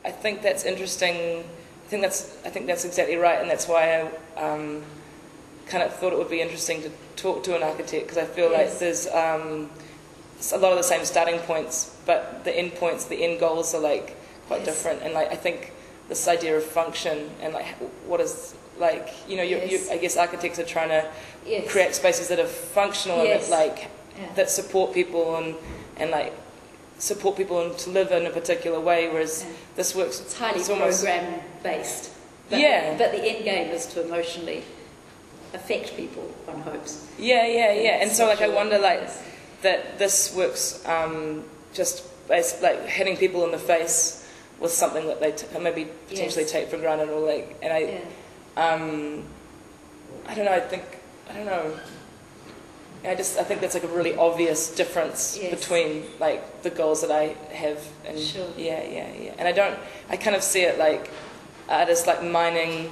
I think that's interesting. I think that's exactly right, and that's why I kind of thought it would be interesting to talk to an architect, because I feel like there's a lot of the same starting points, but the end points, the end goals are like quite different. And like I think this idea of function and like what is like I guess architects are trying to create spaces that are functional and that like that support people and like support people to live in a particular way, whereas this works. It's highly program based. But the end game is to emotionally affect people, one hopes. And so like I wonder like that this works just as like hitting people in the face with something that they maybe potentially take for granted, or like, and I don't know, I don't know. I think that's like a really obvious difference between like the goals that I have and and I kind of see it like artists like mining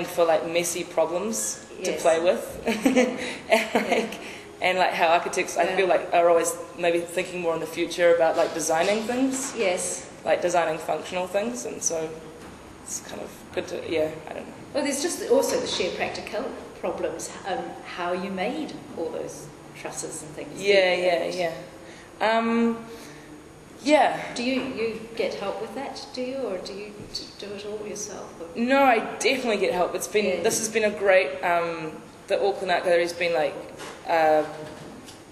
for like messy problems to play with and like how architects I feel like are always maybe thinking more in the future about like designing things, like designing functional things, and so it's kind of good to I don't know. Well, there's just also the sheer practical problems, how you made all those trusses and things. Do you get help with that? Do you, or do you do it all yourself? Or? No, I definitely get help. It's been this has been a great. The Auckland Art Gallery has been like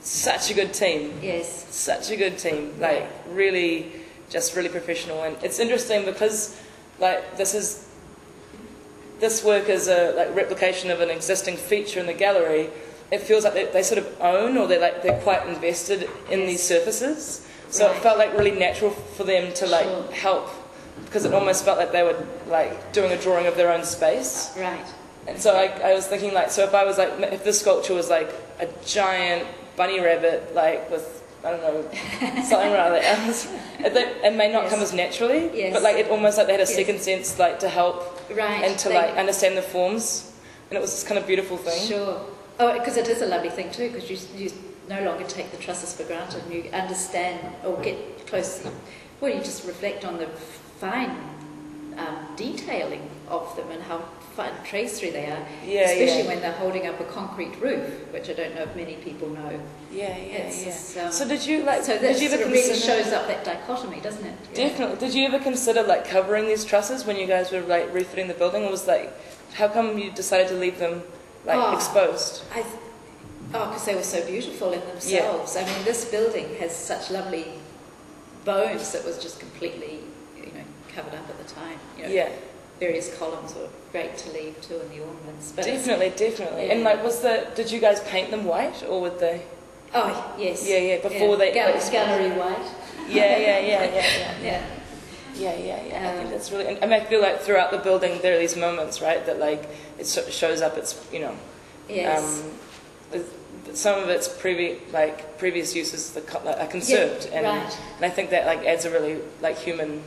such a good team. Such a good team. Like really professional, and it's interesting because like this work is a like replication of an existing feature in the gallery. It feels like they sort of own, or they're quite invested in these surfaces. So it felt like really natural for them to like help, because it almost felt like they were like doing a drawing of their own space. And so I was thinking like, so if I was like, if this sculpture was like a giant bunny rabbit, like with I don't know something rather else, it may not come as naturally, but like it almost like they had a second sense like to help and to like understand the forms, and it was this kind of beautiful thing. Oh, because it is a lovely thing too, because you no longer take the trusses for granted, and you understand or get close. Well, you just reflect on the fine detailing of them and how fine tracery they are, especially when they're holding up a concrete roof, which I don't know if many people know. So did you like? So that sort of really shows up that dichotomy, doesn't it? Definitely. Did you ever consider like covering these trusses when you guys were like refitting the building? Or was like, how come you decided to leave them like exposed? Because they were so beautiful in themselves. I mean, this building has such lovely bones that was just completely, covered up at the time. Various columns were great to leave too, in the ornaments. But definitely. And like, did you guys paint them white, or would they? Oh yes. Before they gallery white. I think that's really. I mean, I feel like throughout the building there are these moments, right, that like it shows up. It's some of its previous uses are conserved, and I think that like adds a really like human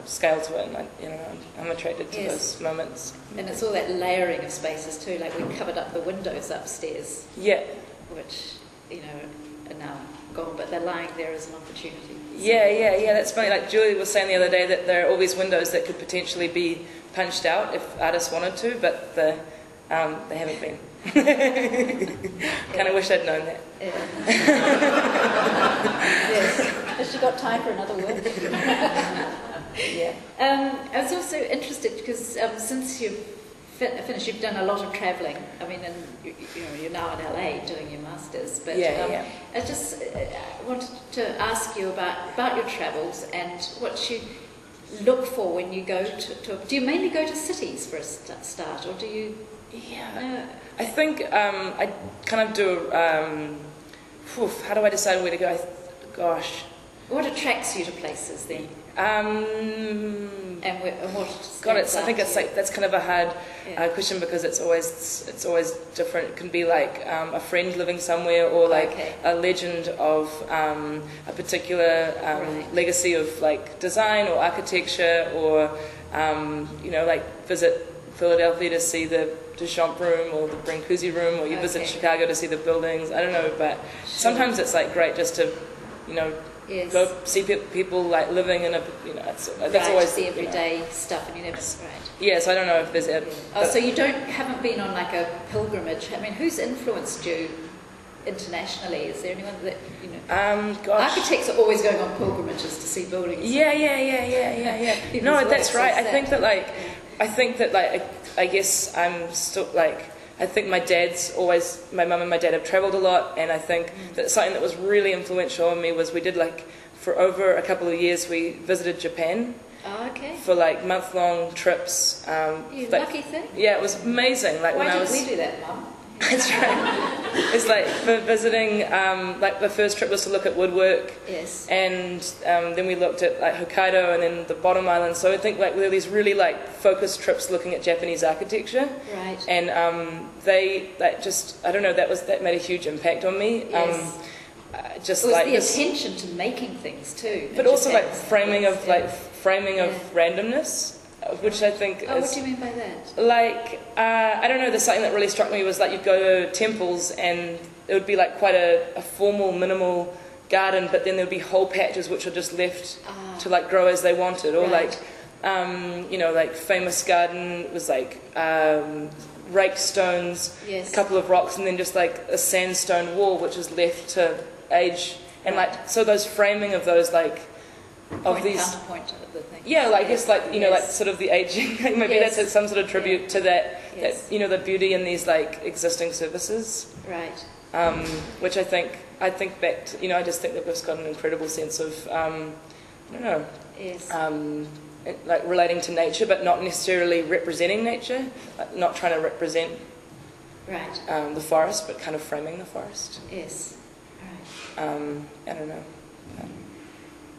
scale to it, and I'm attracted to those moments. And it's all that layering of spaces too. Like we covered up the windows upstairs, which are now gone, but they're lying there as an opportunity. That's funny. Like Julie was saying the other day that there are all these windows that could potentially be punched out if artists wanted to, but they haven't been. Kind of wish I'd known that. Has she got time for another word? I was also interested because since you've finished, you've done a lot of travelling. I mean, and you're now in LA doing your masters. But I just wanted to ask you about your travels and what you look for when you go to. Do you mainly go to cities for a start, or do you? I think I kind of do. How do I decide where to go? Gosh. What attracts you to places then? And what? God, I think it's like that's kind of a hard question, because it's always different. It can be like a friend living somewhere, or like a legend of a particular legacy of like design or architecture, or like visit Philadelphia to see the Duchamp room or the Brancusi room, or you visit Chicago to see the buildings. I don't know, but sometimes it's like great just to Yes. go see people like living in a, that's always the everyday stuff, and you never, Yeah, so I don't know if there's so you haven't been on like a pilgrimage. I mean, who's influenced you internationally? Is there anyone that, gosh. Architects are always going on pilgrimages to see buildings. Yeah. No, that's right. I think that I guess I'm still I think my mum and my dad have travelled a lot, and I think that something that was really influential on me was we did for over a couple of years we visited Japan. Oh, okay. For month-long trips. You lucky thing. Yeah, it was amazing. Why didn't we do that, Mum? That's right. It's for visiting. The first trip was to look at woodwork. Yes. And then we looked at Hokkaido and then the bottom island. So I think there were these really focused trips looking at Japanese architecture. Right. And that made a huge impact on me. Yes. Just it was the attention to making things too. But also framing of randomness. Which I think what do you mean by that? I don't know, there's something that really struck me was you'd go to temples and it would be quite a formal, minimal garden, but then there would be whole patches which are just left to grow as they wanted. Or famous garden was raked stones, yes. a couple of rocks, and then just a sandstone wall which is left to age. And so those framing of those of these counterpoint of the thing. Yeah, I guess sort of the aging. Maybe yes. that's some sort of tribute to that. Yes. That the beauty in these existing services. Right. Which I think back to, I just think that we've got an incredible sense of I don't know. Yes. Relating to nature, but not necessarily representing nature. Not trying to represent. Right. The forest, but kind of framing the forest. Yes. Right. I don't know.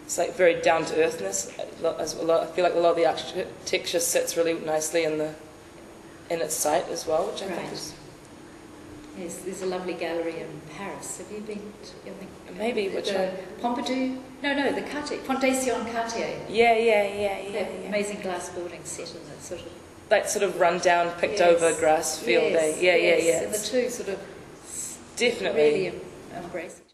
It's very down to earthness. I feel like a lot of the architecture sits really nicely in its site as well, which I think is. Yes, there's a lovely gallery in Paris. Have you been? Maybe which one? Pompidou? No, the Cartier, Fondation Cartier. Yeah. Amazing glass building set in that sort of. That sort of run-down, picked-over grass field. Yes, Yeah. And the two sort of definitely really embrace it.